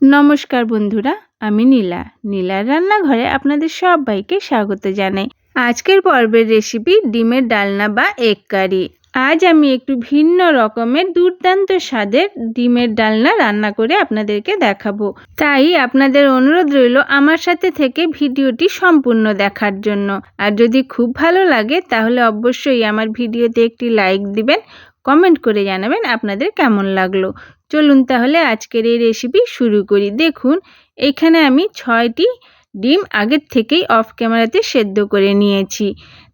নমস্কার বন্ধুরা, আমি নীলার রান্নাঘরে আপনাদের সবাইকে স্বাগত জানাই। আজকের পর্বের রেসিপি ডিমের ডালনা বা এগ কারি। আজ আমি একটু ভিন্ন রকমের দুর্দান্ত স্বাদের ডিমের ডালনা রান্না করে আপনাদেরকে দেখাবো। তাই আপনাদের অনুরোধ রইল আমার সাথে থেকে ভিডিওটি সম্পূর্ণ দেখার জন্য। আর যদি খুব ভালো লাগে তাহলে অবশ্যই আমার ভিডিওতে একটি লাইক দিবেন, কমেন্ট করে জানাবেন আপনাদের কেমন লাগলো। চলুন তাহলে আজকের এই রেসিপি শুরু করি। দেখুন, এখানে আমি 6টি ডিম আগের থেকেই অফ ক্যামেরাতে সেদ্ধ করে নিয়েছি,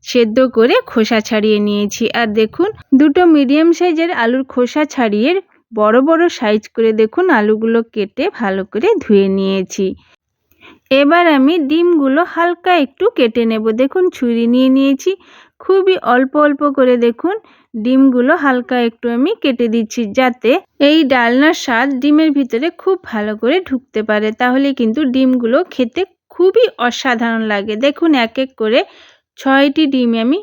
সেদ্ধ করে খোসা ছাড়িয়ে নিয়েছি। আর দেখুন, দুটো মিডিয়াম সাইজের আলুর খোসা ছাড়িয়ে বড় বড় সাইজ করে দেখুন আলুগুলো কেটে ভালো করে ধুয়ে নিয়েছি। এবার আমি ডিমগুলো হালকা একটু কেটে নেব। দেখুন, ছুরি নিয়ে নিয়েছি, খুবই অল্প অল্প করে দেখুন ডিমগুলো হালকা একটু আমি কেটে দিচ্ছি, যাতে এই ডালনার স্বাদ ডিমের ভিতরে খুব ভালো করে ঢুকতে পারে। তাহলে কিন্তু ডিমগুলো খেতে খুবই অসাধারণ লাগে। দেখুন, এক এক করে 6টি ডিম আমি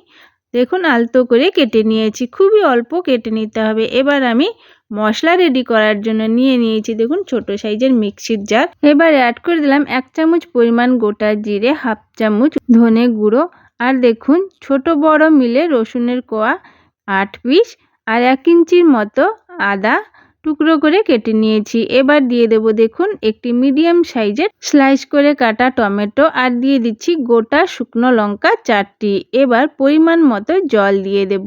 দেখুন আলতো করে কেটে নিয়েছি, খুবই অল্প কেটে নিতে হবে। এবার আমি মশলা রেডি করার জন্য নিয়ে নিয়েছি দেখুন ছোট সাইজের মিক্সির জার। এবার অ্যাড করে দিলাম 1 চামচ পরিমাণ গোটা জিরে, 1/2 চামচ ধনে গুঁড়ো, আর দেখুন ছোট বড় মিলে রসুনের কোয়া 8 পিস, আর 1 ইঞ্চির মতো আদা টুকরো করে কেটে নিয়েছি। এবার দিয়ে দেব দেখুন একটি মিডিয়াম সাইজের স্লাইস করে কাটা টমেটো, আর দিয়ে দিচ্ছি গোটা শুকনো লঙ্কা 4টি। এবার পরিমাণ মতো জল দিয়ে দেব,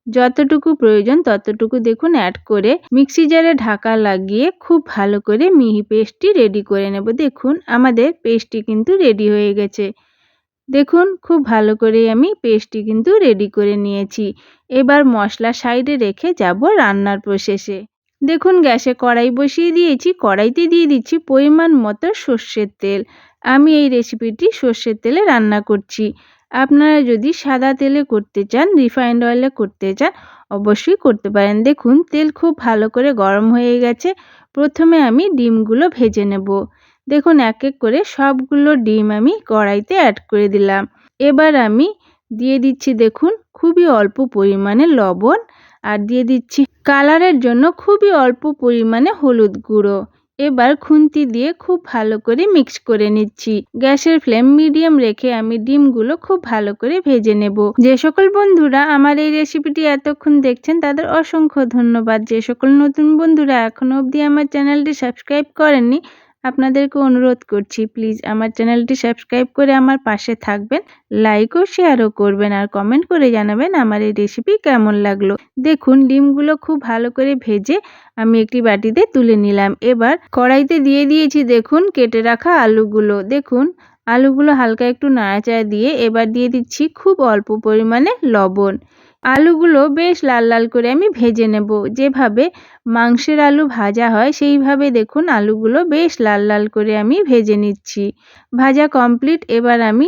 যতটুকু প্রয়োজন ততটুকু দেখুন অ্যাড করে মিক্সি জারে ঢাকা লাগিয়ে খুব ভালো করে মিহি পেস্টটি রেডি করে নেব। দেখুন, আমাদের পেস্টটি কিন্তু রেডি হয়ে গেছে। দেখুন, খুব ভালো করে আমি পেস্টটি কিন্তু রেডি করে নিয়েছি। এবার মশলা সাইডে রেখে যাব রান্নার প্রসেসে। দেখুন, গ্যাসে কড়াই বসিয়ে দিয়েছি, কড়াইতে দিয়ে দিচ্ছি পরিমাণ মতো সর্ষের তেল। আমি এই রেসিপিটি সর্ষের তেলে রান্না করছি। আপনারা যদি সাদা তেলে করতে চান, রিফাইন্ড অয়েলে করতে চান, অবশ্যই করতে পারেন। দেখুন, তেল খুব ভালো করে গরম হয়ে গেছে। প্রথমে আমি ডিমগুলো ভেজে নেব। দেখুন, এক এক করে সবগুলো ডিম আমি কড়াইতে অ্যাড করে দিলাম। এবার আমি দিয়ে দিচ্ছি দেখুন খুবই অল্প পরিমাণে লবণ, আর দিয়ে দিচ্ছি কালারের জন্য খুবই অল্প পরিমাণে হলুদ গুঁড়ো। এবার খুন্তি দিয়ে খুব ভালো করে মিক্স করে নিচ্ছি। গ্যাসের ফ্লেম মিডিয়াম রেখে আমি ডিমগুলো খুব ভালো করে ভেজে নেব। যে সকল বন্ধুরা আমার এই রেসিপিটি এতক্ষণ দেখছেন তাদের অসংখ্য ধন্যবাদ। যে সকল নতুন বন্ধুরা এখনো অবধি আমার চ্যানেলটি সাবস্ক্রাইব করেননি, আপনাদেরকে অনুরোধ করছি প্লিজ আমার চ্যানেলটি সাবস্ক্রাইব করে আমার পাশে থাকবেন, লাইক ও শেয়ারও করবেন, আর কমেন্ট করে জানাবেন আমার এই রেসিপি কেমন লাগলো। দেখুন, ডিমগুলো খুব ভালো করে ভেজে আমি একটি বাটিতে তুলে নিলাম। এবার কড়াইতে দিয়ে দিয়েছি দেখুন কেটে রাখা আলুগুলো। দেখুন, আলুগুলো হালকা একটু নাড়াচাড়া দিয়ে এবার দিয়ে দিচ্ছি খুব অল্প পরিমাণে লবণ। আলুগুলো বেশ লাল লাল করে আমি ভেজে নেব। যেভাবে মাংসের আলু ভাজা হয় সেইভাবে দেখুন আলুগুলো বেশ লাল লাল করে আমি ভেজে নিচ্ছি। ভাজা কমপ্লিট। এবার আমি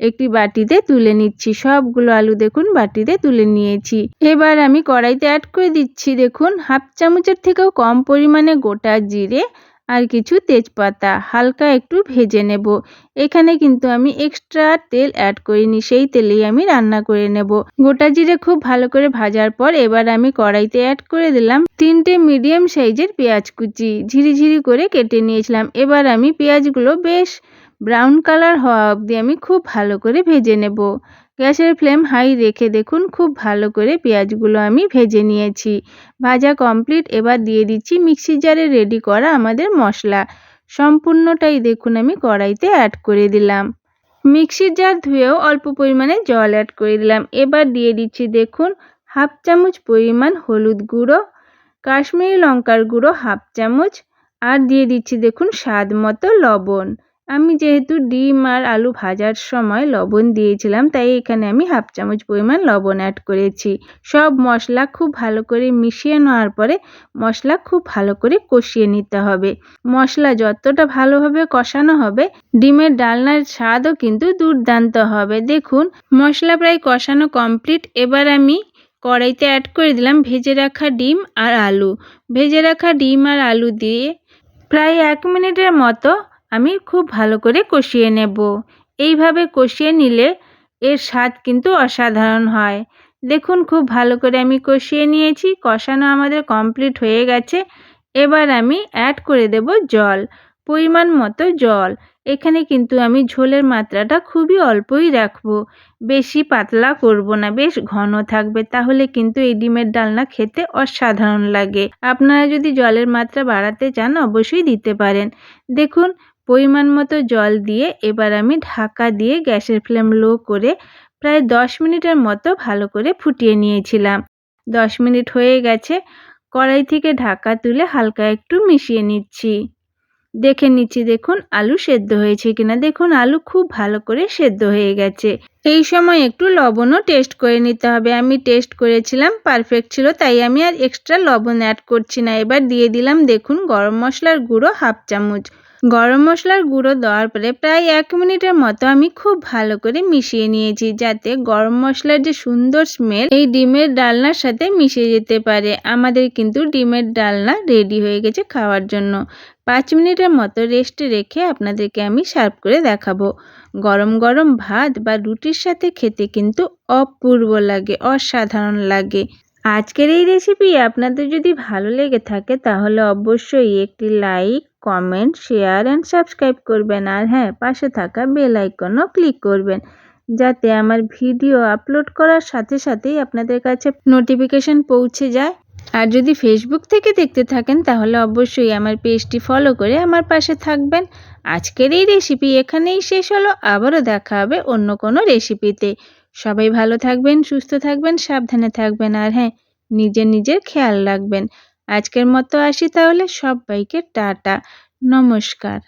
একটি বাটিতে তুলে নিচ্ছি। সবগুলো আলু দেখুন বাটিতে তুলে নিয়েছি। এবার আমি কড়াইতে অ্যাড করে দিচ্ছি দেখুন 1/2 চামচের থেকেও কম পরিমাণে গোটা জিরে, আর কিছু তেজপাতা হালকা একটু ভেজে নেব। এখানে কিন্তু আমি এক্সট্রা তেল অ্যাড করিনি, সেই তেলেই আমি রান্না করে নেব। গোটা জিরে খুব ভালো করে ভাজার পর এবার আমি কড়াইতে অ্যাড করে দিলাম 3টে মিডিয়াম সাইজের পেঁয়াজ কুচি, ঝিরিঝিরি করে কেটে নিয়েছিলাম। এবার আমি পেঁয়াজগুলো বেশ ব্রাউন কালার হওয়া অবধি আমি খুব ভালো করে ভেজে নেব। গ্যাসের ফ্লেম হাই রেখে দেখুন খুব ভালো করে পেঁয়াজগুলো আমি ভেজে নিয়েছি। ভাজা কমপ্লিট। এবার দিয়ে দিচ্ছি মিক্সি জারে রেডি করা আমাদের মশলা। সম্পূর্ণটাই দেখুন আমি কড়াইতে অ্যাড করে দিলাম। মিক্সির জার ধুয়েও অল্প পরিমাণে জল অ্যাড করে দিলাম। এবার দিয়ে দিচ্ছি দেখুন 1/2 চামচ পরিমাণ হলুদ গুঁড়ো, কাশ্মীরি লঙ্কার গুঁড়ো 1/2 চামচ, আর দিয়ে দিচ্ছি দেখুন স্বাদ মতো লবণ। আমি যেহেতু ডিম আর আলু ভাজার সময় লবণ দিয়েছিলাম, তাই এখানে আমি 1/2 চামচ পরিমাণ লবণ অ্যাড করেছি। সব মশলা খুব ভালো করে মিশিয়ে নেওয়ার পরে মশলা খুব ভালো করে কষিয়ে নিতে হবে। মশলা যতটা ভালোভাবে কষানো হবে ডিমের ডালনার স্বাদও কিন্তু দুর্দান্ত হবে। দেখুন, মশলা প্রায় কষানো কমপ্লিট। এবার আমি কড়াইতে অ্যাড করে দিলাম ভেজে রাখা ডিম আর আলু। ভেজে রাখা ডিম আর আলু দিয়ে প্রায় 1 মিনিটের মতো আমি খুব ভালো করে কষিয়ে নেব। এইভাবে কষিয়ে নিলে এর স্বাদ কিন্তু অসাধারণ হয়। দেখুন, খুব ভালো করে আমি কষিয়ে নিয়েছি। কষানো আমাদের কমপ্লিট হয়ে গেছে। এবার আমি অ্যাড করে দেব জল। পরিমাণ মতো জল। এখানে কিন্তু আমি ঝোলের মাত্রাটা খুবই অল্পই রাখবো, বেশি পাতলা করব না, বেশ ঘন থাকবে, তাহলে কিন্তু এই ডিমের ডালনা খেতে অসাধারণ লাগে। আপনারা যদি জলের মাত্রা বাড়াতে চান অবশ্যই দিতে পারেন। দেখুন পরিমাণ মতো জল দিয়ে এবার আমি ঢাকা দিয়ে গ্যাসের ফ্লেম লো করে প্রায় 10 মিনিটের মতো ভালো করে ফুটিয়ে নিয়েছিলাম। 10 মিনিট হয়ে গেছে, কড়াই থেকে ঢাকা তুলে হালকা একটু মিশিয়ে নিচ্ছি। দেখে নিচ্ছি দেখুন আলু সেদ্ধ হয়েছে কিনা। দেখুন আলু খুব ভালো করে সেদ্ধ হয়ে গেছে। এই সময় একটু লবণও টেস্ট করে নিতে হবে। আমি টেস্ট করেছিলাম, পারফেক্ট ছিল, তাই আমি আর এক্সট্রা লবণ অ্যাড করছি না। এবার দিয়ে দিলাম দেখুন গরম মশলার গুঁড়ো 1/2 চামচ। গরম মশলার গুঁড়ো দেওয়ার পরে প্রায় 1 মিনিটের মতো আমি খুব ভালো করে মিশিয়ে নিয়েছি, যাতে গরম মশলার যে সুন্দর স্মেল এই ডিমের ডালনার সাথে মিশে যেতে পারে। আমাদের কিন্তু ডিমের ডালনা রেডি হয়ে গেছে খাওয়ার জন্য। 5 মিনিটের মতো রেস্টে রেখে আপনাদেরকে আমি সার্ভ করে দেখাবো। গরম গরম ভাত বা রুটির সাথে খেতে কিন্তু অপূর্ব লাগে, অসাধারণ লাগে। আজকের এই রেসিপি আপনাদের যদি ভালো লেগে থাকে তাহলে অবশ্যই একটি like, comment, share and subscribe করবেন। আর হ্যাঁ, পাশে থাকা বেল আইকনও ক্লিক করবেন, যাতে আমার ভিডিও আপলোড করার সাথে সাথেই আপনাদের কাছে নোটিফিকেশন পৌঁছে যায়। আর যদি ফেসবুক থেকে দেখতে থাকেন তাহলে অবশ্যই আমার পেজটি ফলো করে আমার পাশে থাকবেন। আজকের এই রেসিপি এখানেই শেষ হলো, আবারও দেখা হবে অন্য কোনো রেসিপিতে। সবাই ভালো থাকবেন, সুস্থ থাকবেন, সাবধানে থাকবেন, আর হ্যাঁ, নিজের খেয়াল রাখবেন। আজকের মতো আসি তাহলে, সবাইকে টাটা, নমস্কার।